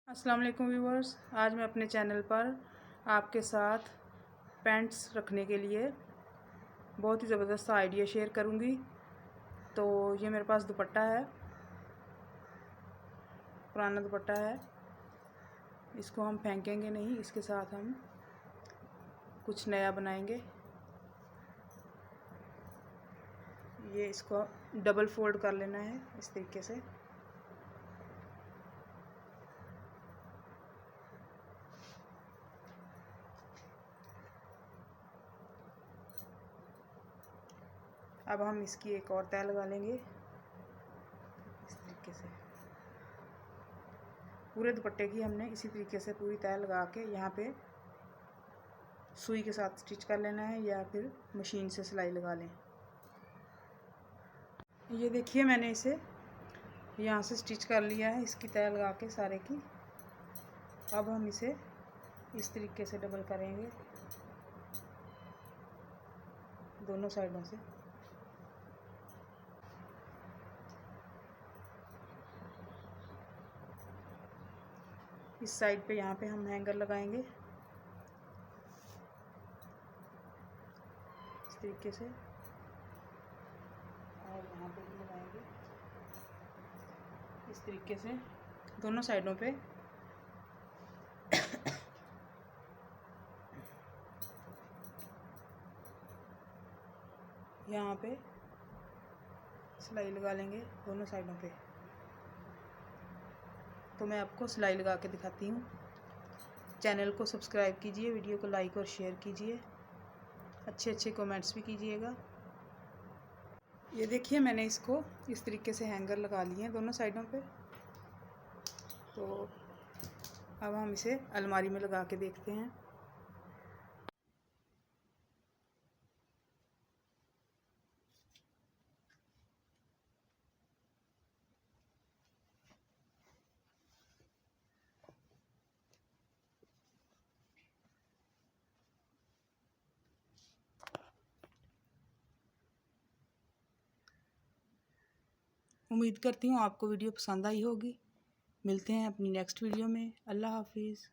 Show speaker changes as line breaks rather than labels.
अस्सलाम वालेकुम व्यूवर्स, आज मैं अपने चैनल पर आपके साथ पैंट्स रखने के लिए बहुत ही ज़बरदस्त आइडिया शेयर करूंगी। तो ये मेरे पास दुपट्टा है, पुराना दुपट्टा है। इसको हम फेंकेंगे नहीं, इसके साथ हम कुछ नया बनाएंगे। ये इसको डबल फोल्ड कर लेना है इस तरीके से। अब हम इसकी एक और तह लगा लेंगे इस तरीके से। पूरे दुपट्टे की हमने इसी तरीके से पूरी तह लगा के यहाँ पे सुई के साथ स्टिच कर लेना है या फिर मशीन से सिलाई लगा लें। ये देखिए, मैंने इसे यहाँ से स्टिच कर लिया है, इसकी तह लगा के सारे की। अब हम इसे इस तरीके से डबल करेंगे दोनों साइडों से। इस साइड पे यहाँ पे हम हैंगर लगाएंगे इस तरीके से, और यहाँ पे भी लगाएंगे इस तरीके से दोनों साइडों पे। यहाँ पे सिलाई लगा लेंगे दोनों साइडों पे। तो मैं आपको सिलाई लगा के दिखाती हूँ। चैनल को सब्सक्राइब कीजिए, वीडियो को लाइक और शेयर कीजिए, अच्छे अच्छे कमेंट्स भी कीजिएगा। ये देखिए, मैंने इसको इस तरीके से हैंगर लगा लिए हैं दोनों साइडों पे। तो अब हम इसे अलमारी में लगा के देखते हैं। उम्मीद करती हूँ आपको वीडियो पसंद आई होगी। मिलते हैं अपनी नेक्स्ट वीडियो में। अल्लाह हाफिज़।